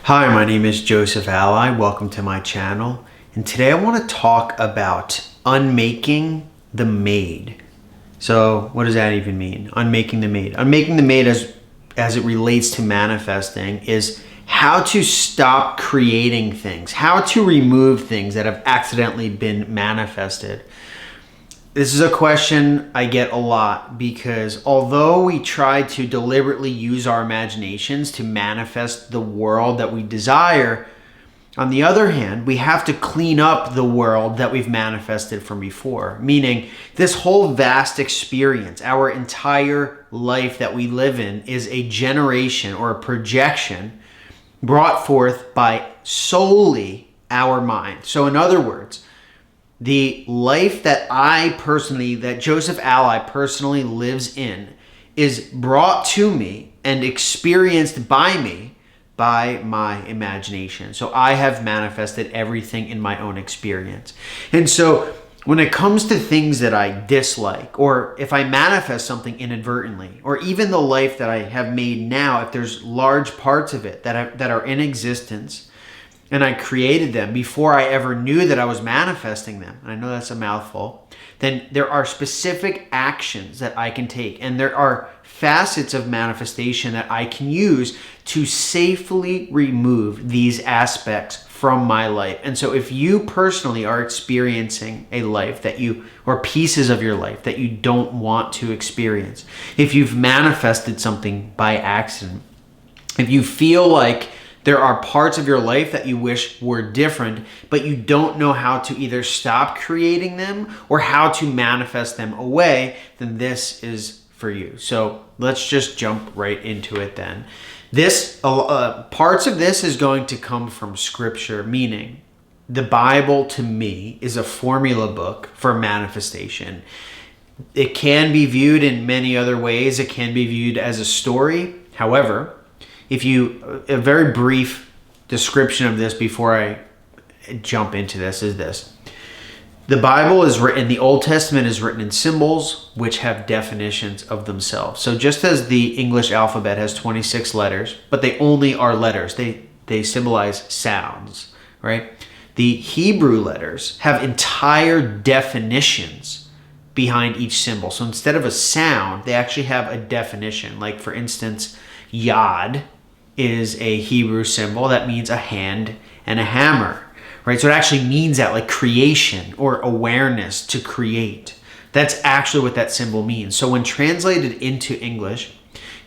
Hi, my name is Joseph Alai. Welcome to my channel. And today I want to talk about unmaking the made. So what does that even mean? Unmaking the made. Unmaking the made as it relates to manifesting is how to stop creating things, how to remove things that have accidentally been manifested. This is a question I get a lot because although we try to deliberately use our imaginations to manifest the world that we desire, on the other hand, we have to clean up the world that we've manifested from before. Meaning this whole vast experience, our entire life that we live in, is a generation or a projection brought forth by solely our mind. So in other words, the life that that Joseph Alai personally lives in is brought to me and experienced by me by my imagination. So I have manifested everything in my own experience. And so when it comes to things that I dislike, or if I manifest something inadvertently, or even the life that I have made now, if there's large parts of it that are in existence, and I created them before I ever knew that I was manifesting them, and I know that's a mouthful, then there are specific actions that I can take. And there are facets of manifestation that I can use to safely remove these aspects from my life. And so if you personally are experiencing a life or pieces of your life that you don't want to experience, if you've manifested something by accident, if you feel like there are parts of your life that you wish were different, but you don't know how to either stop creating them or how to manifest them away, then this is for you. So let's just jump right into it then. Parts of this is going to come from Scripture, meaning the Bible to me is a formula book for manifestation. It can be viewed in many other ways. It can be viewed as a story. However, a very brief description of this before I jump into this is this. The Bible is written, the Old Testament is written in symbols which have definitions of themselves. So just as the English alphabet has 26 letters, but they only are letters, they symbolize sounds, right? The Hebrew letters have entire definitions behind each symbol. So instead of a sound, they actually have a definition. Like for instance, Yod is a Hebrew symbol that means a hand and a hammer, right? So it actually means that, like creation or awareness, to create. That's actually what that symbol means. So when translated into English,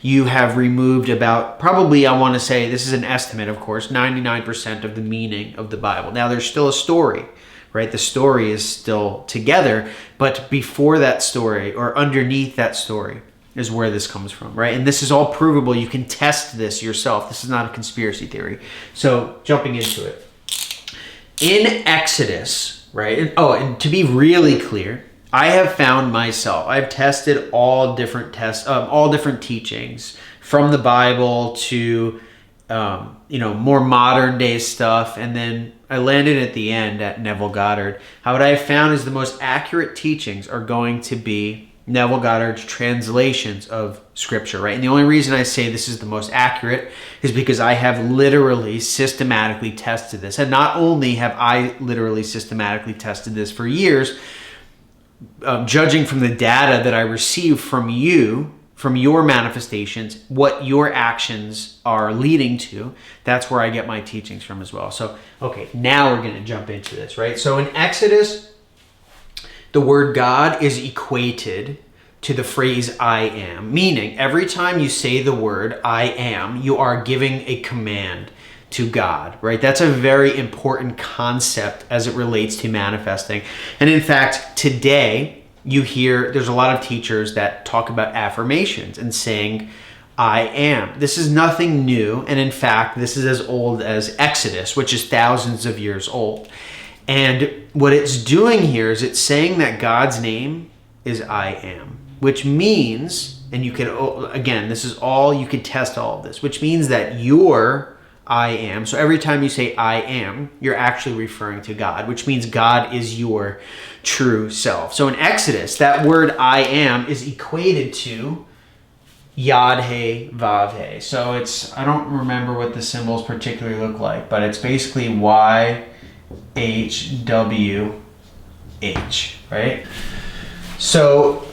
you have removed about, probably, I want to say, this is an estimate, of course, 99% of the meaning of the Bible. Now there's still a story, right? The story is still together, but before that story or underneath that story is where this comes from, right? And this is all provable. You can test this yourself. This is not a conspiracy theory. So jumping into it. In Exodus, right? And to be really clear, I have found myself, I've tested all different teachings from the Bible to, more modern day stuff. And then I landed at the end at Neville Goddard. What I have found is the most accurate teachings are going to be Neville Goddard's translations of Scripture, right? And the only reason I say this is the most accurate is because I have literally systematically tested this. And not only have I literally systematically tested this for years, judging from the data that I receive from you, from your manifestations, what your actions are leading to, that's where I get my teachings from as well. So, okay, now we're going to jump into this, right? So in Exodus, the word God is equated to the phrase I am, meaning every time you say the word I am, you are giving a command to God, right? That's a very important concept as it relates to manifesting. And in fact, today you hear there's a lot of teachers that talk about affirmations and saying, I am. This is nothing new. And in fact, this is as old as Exodus, which is thousands of years old. And what it's doing here is it's saying that God's name is I am, which means, and you can, again, this is all, you can test all of this, which means that your I am, so every time you say I am, you're actually referring to God, which means God is your true self. So in Exodus, that word I am is equated to Yod He Vav He. So it's, I don't remember what the symbols particularly look like, but it's basically YHWH, right? So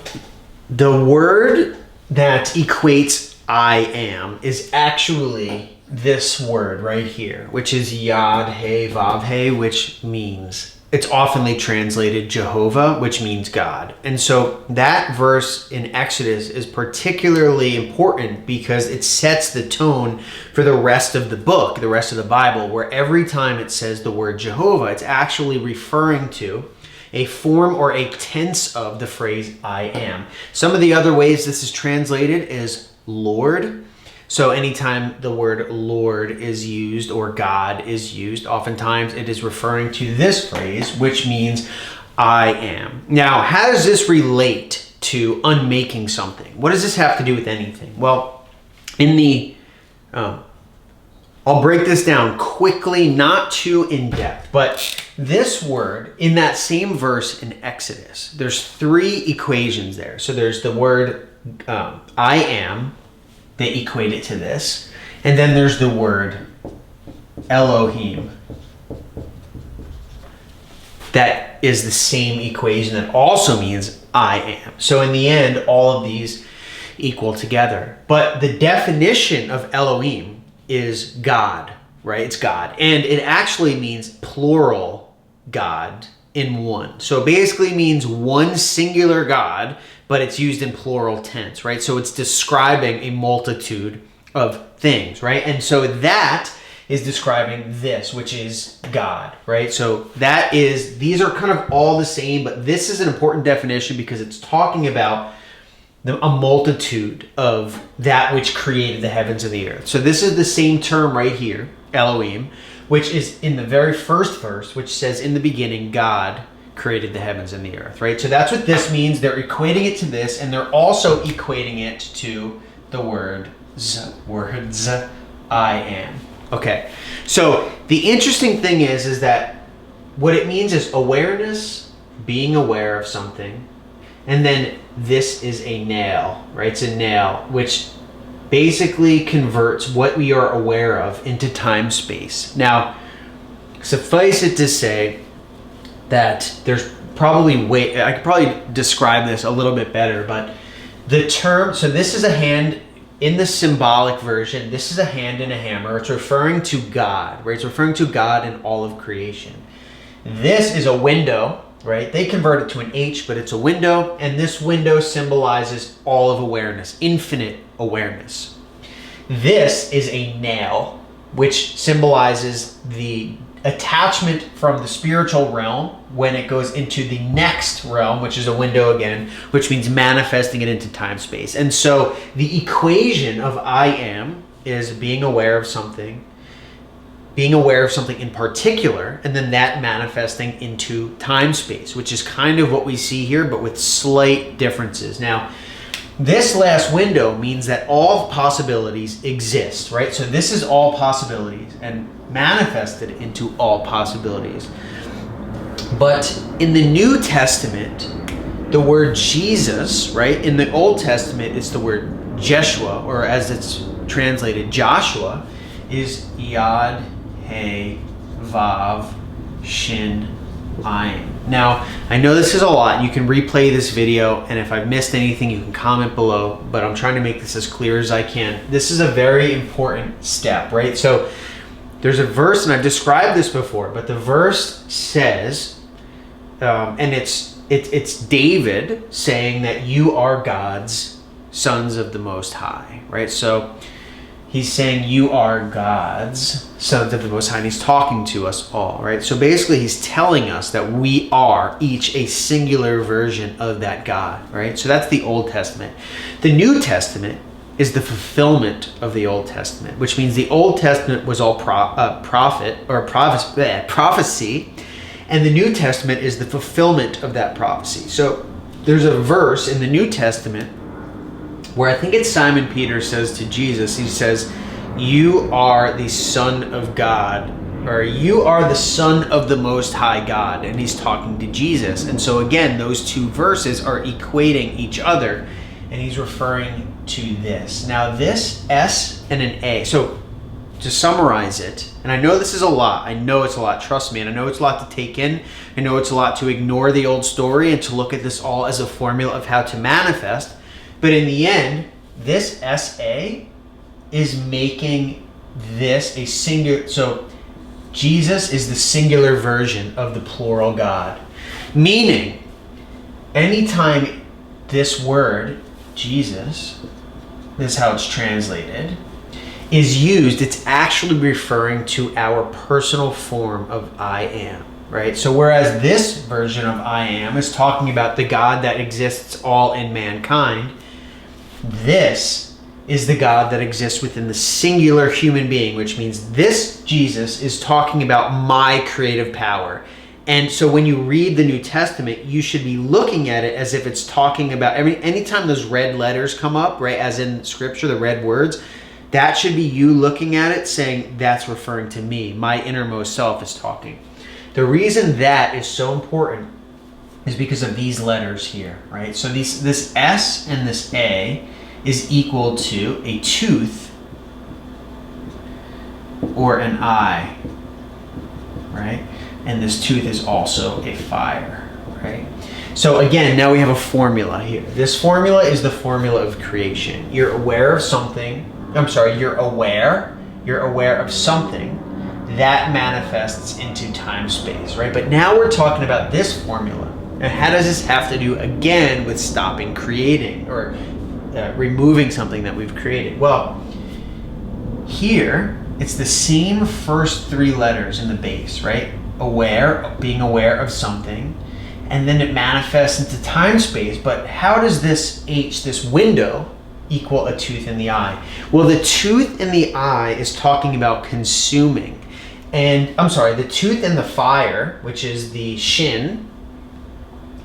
the word that equates I am is actually this word right here, which is Yod He Vav He, which means, it's oftenly translated Jehovah, which means God. And so that verse in Exodus is particularly important because it sets the tone for the rest of the book, the rest of the Bible, where every time it says the word Jehovah, it's actually referring to a form or a tense of the phrase I am. Some of the other ways this is translated is Lord. So anytime the word Lord is used or God is used, oftentimes it is referring to this phrase, which means I am. Now, how does this relate to unmaking something? What does this have to do with anything? Well, in the, I'll break this down quickly, not too in depth, but this word in that same verse in Exodus, there's three equations there. So there's the word I am, they equate it to this. And then there's the word Elohim. That is the same equation that also means I am. So in the end, all of these equal together. But the definition of Elohim is God, right? It's God. And it actually means plural God in one. So it basically means one singular God, but it's used in plural tense, right? So it's describing a multitude of things, right? And so that is describing this, which is God, right? So that is, these are kind of all the same, but this is an important definition because it's talking about a multitude of that which created the heavens and the earth. So this is the same term right here, Elohim, which is in the very first verse, which says in the beginning, God created the heavens and the earth, right? So that's what this means. They're equating it to this, and they're also equating it to the words I am. Okay, so the interesting thing is that what it means is awareness, being aware of something, and then this is a nail, right? It's a nail, which basically converts what we are aware of into time space. Now, suffice it to say that there's probably I could probably describe this a little bit better, but the term, so this is a hand in the symbolic version, this is a hand and a hammer. It's referring to God, right? It's referring to God in all of creation. This is a window, right? They convert it to an H, but it's a window, and this window symbolizes all of awareness, infinite awareness. This is a nail, which symbolizes the attachment from the spiritual realm when it goes into the next realm, which is a window again, which means manifesting it into time space. And so the equation of I am is being aware of something in particular, and then that manifesting into time space, which is kind of what we see here, but with slight differences. Now, this last window means that all possibilities exist, right? So this is all possibilities and manifested into all possibilities. But in the New Testament, the word Jesus, right? In the Old Testament, it's the word Jeshua, or as it's translated, Joshua, is Yod He Vav Shin Ayin. Now, I know this is a lot. You can replay this video, and if I've missed anything, you can comment below, but I'm trying to make this as clear as I can. This is a very important step, right? So there's a verse, and I've described this before, but the verse says, and it's David saying that you are God's sons of the Most High, right? So he's saying you are God's sons of the Most High, and he's talking to us all, right? So basically he's telling us that we are each a singular version of that God, right? So that's the Old Testament. The New Testament is the fulfillment of the Old Testament, which means the Old Testament was all prophecy, and the New Testament is the fulfillment of that prophecy. So there's a verse in the New Testament where I think it's Simon Peter says to Jesus, he says, you are the Son of God, or you are the Son of the Most High God, and he's talking to Jesus. And so again, those two verses are equating each other, and he's referring to this. Now this S and an A. So to summarize it, and I know this is a lot. I know it's a lot. Trust me. And I know it's a lot to take in. I know it's a lot to ignore the old story and to look at this all as a formula of how to manifest. But in the end, this SA is making this a singular. So Jesus is the singular version of the plural God. Meaning, anytime this word, Jesus, this is how it's translated, is used, it's actually referring to our personal form of I am, right? So whereas this version of I am is talking about the God that exists all in mankind, this is the God that exists within the singular human being, which means this Jesus is talking about my creative power. And so when you read the New Testament, you should be looking at it as if it's talking about anytime those red letters come up, right, as in Scripture, the red words, that should be you looking at it saying, that's referring to me. My innermost self is talking. The reason that is so important is because of these letters here, right? So this S and this A is equal to a tooth or an eye, right? And this tooth is also a fire, right? So again, now we have a formula here. This formula is the formula of creation. You're aware of something. You're aware of something that manifests into time space, right? But now we're talking about this formula. And how does this have to do again with stopping creating or removing something that we've created? Well, here it's the same first three letters in the base, right? Aware, being aware of something, and then it manifests into time space. But how does this H, this window, equal a tooth in the eye? Well, the tooth in the eye is talking about consuming. And the tooth in the fire, which is the shin,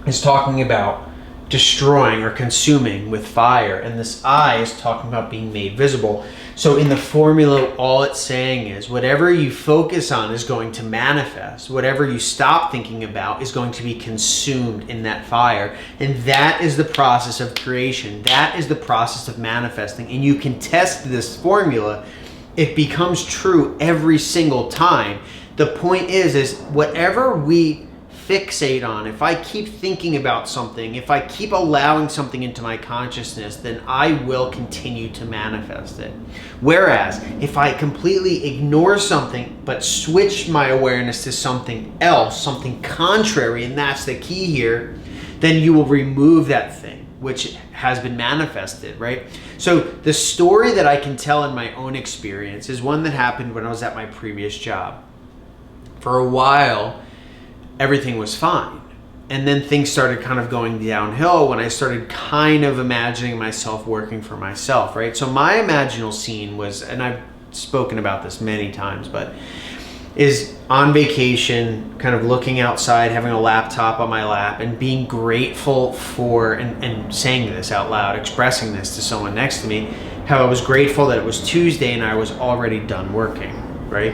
is talking about destroying or consuming with fire. And this eye is talking about being made visible. So in the formula, all it's saying is whatever you focus on is going to manifest. Whatever you stop thinking about is going to be consumed in that fire. And that is the process of creation. That is the process of manifesting. And you can test this formula. It becomes true every single time. The point is whatever we fixate on, if I keep thinking about something, if I keep allowing something into my consciousness, then I will continue to manifest it. Whereas if I completely ignore something but switch my awareness to something else, something contrary, and that's the key here, then you will remove that thing which has been manifested, right? So the story that I can tell in my own experience is one that happened when I was at my previous job. For a while, everything was fine. And then things started kind of going downhill when I started kind of imagining myself working for myself, right? So my imaginal scene was, and I've spoken about this many times, but is on vacation, kind of looking outside, having a laptop on my lap and being grateful for, and saying this out loud, expressing this to someone next to me, how I was grateful that it was Tuesday and I was already done working, right?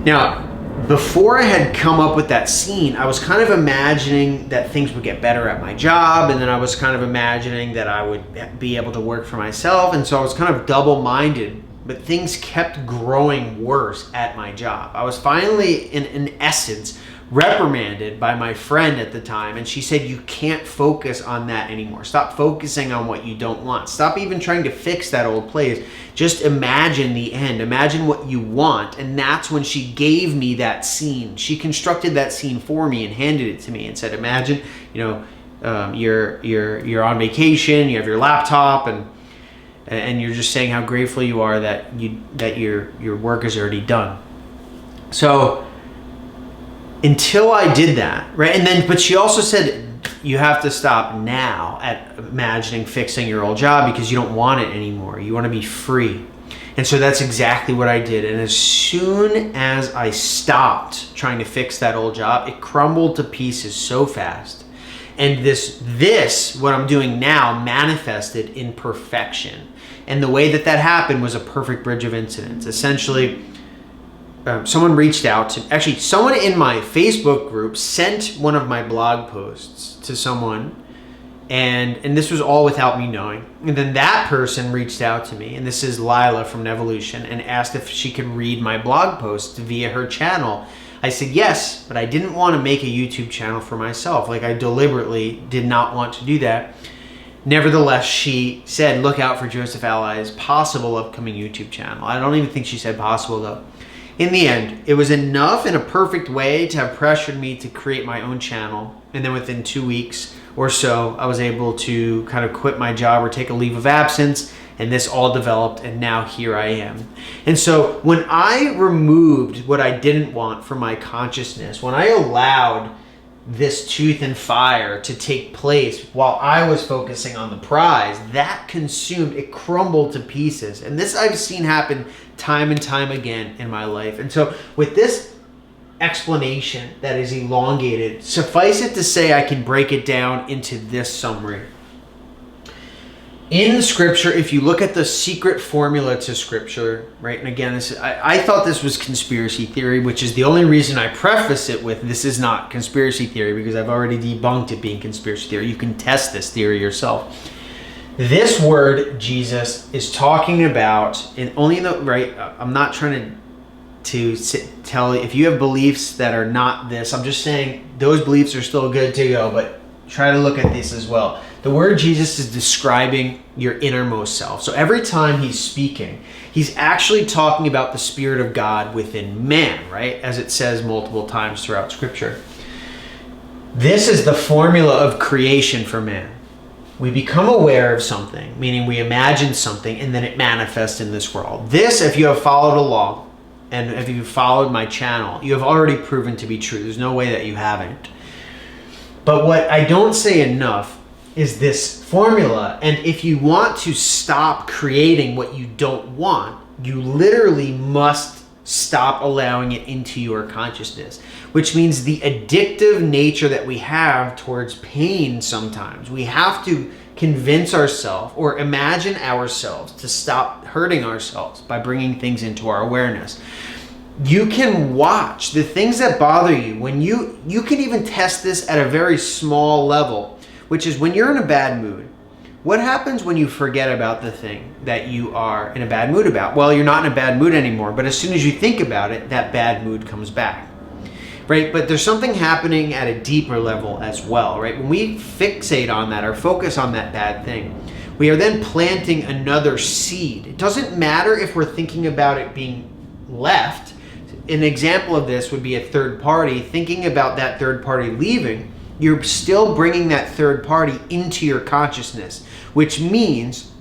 Now, before I had come up with that scene, I was kind of imagining that things would get better at my job, and then I was kind of imagining that I would be able to work for myself, and so I was kind of double-minded, but things kept growing worse at my job. I was finally, in essence, reprimanded by my friend at the time, and she said, you can't focus on that anymore. Stop focusing on what you don't want. Stop even trying to fix that old place. Just imagine the end. Imagine what you want. And that's when she gave me that scene. She constructed that scene for me and handed it to me and said, imagine, you're on vacation, you have your laptop, and you're just saying how grateful you are that your work is already done. So until I did that, right? And then, but she also said, you have to stop now at imagining fixing your old job because you don't want it anymore. You want to be free. And so that's exactly what I did. And as soon as I stopped trying to fix that old job, it crumbled to pieces so fast. And this, what I'm doing now, manifested in perfection. And the way that happened was a perfect bridge of incidents. Essentially, someone reached out to, actually someone in my Facebook group sent one of my blog posts to someone And this was all without me knowing. And then that person reached out to me, and this is Lila from Nevolution, and asked if she could read my blog post via her channel. I said yes, but I didn't want to make a YouTube channel for myself. Like, I deliberately did not want to do that. Nevertheless, she said, look out for Joseph Alai's possible upcoming YouTube channel. I don't even think she said possible, though. In the end, it was enough in a perfect way to have pressured me to create my own channel. And then within 2 weeks or so, I was able to kind of quit my job or take a leave of absence, and this all developed, and now here I am. And so when I removed what I didn't want from my consciousness, when I allowed this tooth and fire to take place while I was focusing on the prize, that consumed, it crumbled to pieces. And this I've seen happen time and time again in my life. And so with this explanation that is elongated, suffice it to say I can break it down into this summary. In Scripture, if you look at the secret formula to Scripture, right, and again, I thought this was conspiracy theory, which is the only reason I preface it with this is not conspiracy theory, because I've already debunked it being conspiracy theory. You can test this theory yourself. This word, Jesus, is talking about, and only in the, right, I'm not trying to tell you, if you have beliefs that are not this, I'm just saying those beliefs are still good to go, but try to look at this as well. The word Jesus is describing your innermost self. So every time he's speaking, he's actually talking about the Spirit of God within man, right? As it says multiple times throughout Scripture. This is the formula of creation for man. We become aware of something, meaning we imagine something, and then it manifests in this world. This, if you have followed along, and if you've followed my channel, you have already proven to be true. There's no way that you haven't. But what I don't say enough is this formula. And if you want to stop creating what you don't want, you literally must stop allowing it into your consciousness, which means the addictive nature that we have towards pain sometimes. We have to convince ourselves or imagine ourselves to stop hurting ourselves by bringing things into our awareness. You can watch the things that bother you when you can even test this at a very small level, which is when you're in a bad mood. What happens when you forget about the thing that you are in a bad mood about? Well, you're not in a bad mood anymore, but as soon as you think about it, that bad mood comes back, right? But there's something happening at a deeper level as well, right? When we fixate on that or focus on that bad thing, we are then planting another seed. It doesn't matter if we're thinking about it being left. An example of this would be a third party. Thinking about that third party leaving, you're still bringing that third party into your consciousness, which means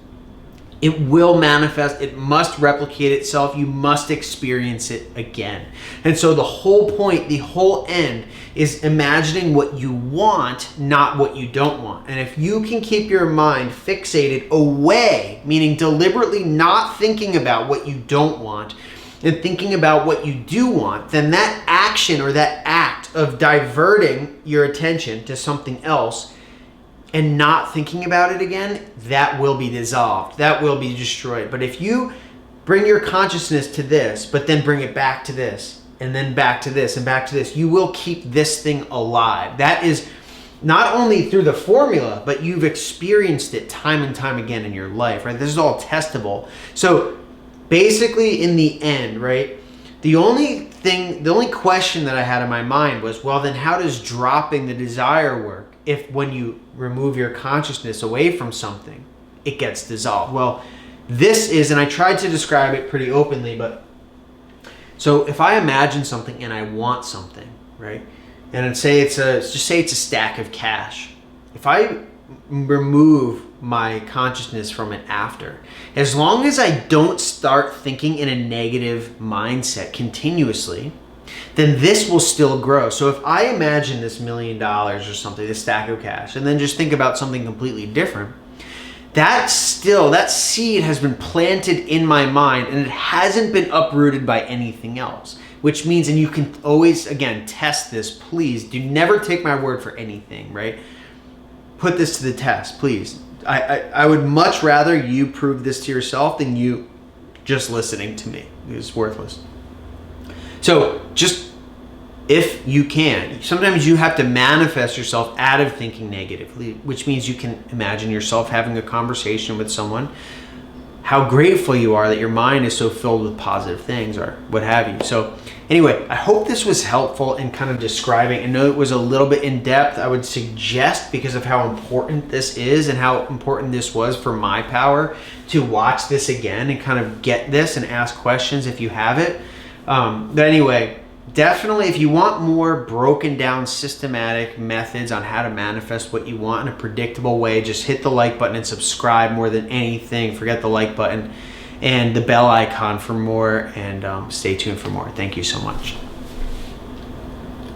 it will manifest, it must replicate itself, you must experience it again. And so the whole point, the whole end is imagining what you want, not what you don't want. And if you can keep your mind fixated away, meaning deliberately not thinking about what you don't want, and thinking about what you do want, then that action or that act of diverting your attention to something else and not thinking about it again, that will be dissolved. That will be destroyed. But if you bring your consciousness to this, but then bring it back to this, and then back to this, and back to this, you will keep this thing alive. That is not only through the formula, but you've experienced it time and time again in your life, right? This is all testable. So basically, in the end, right, the only question that I had in my mind was, well, then how does dropping the desire work if when you remove your consciousness away from something, it gets dissolved? Well, this is, and I tried to describe it pretty openly, but so if I imagine something and I want something, right, and let's just say it's a stack of cash. If I remove my consciousness from it after, as long as I don't start thinking in a negative mindset continuously, then this will still grow. So if I imagine this $1 million or something, this stack of cash, and then just think about something completely different, that seed has been planted in my mind and it hasn't been uprooted by anything else. Which means, and you can always, again, test this, please. Do never take my word for anything, right? Put this to the test, please. I would much rather you prove this to yourself than you just listening to me. It's worthless. So just if you can. Sometimes you have to manifest yourself out of thinking negatively, which means you can imagine yourself having a conversation with someone, how grateful you are that your mind is so filled with positive things or what have you. So anyway, I hope this was helpful in kind of describing. I know it was a little bit in depth. I would suggest, because of how important this is and how important this was for my power, to watch this again and kind of get this and ask questions if you have it. But anyway, definitely, if you want more broken down systematic methods on how to manifest what you want in a predictable way, just hit the like button and subscribe more than anything. Forget the like button and the bell icon for more, and stay tuned for more. Thank you so much.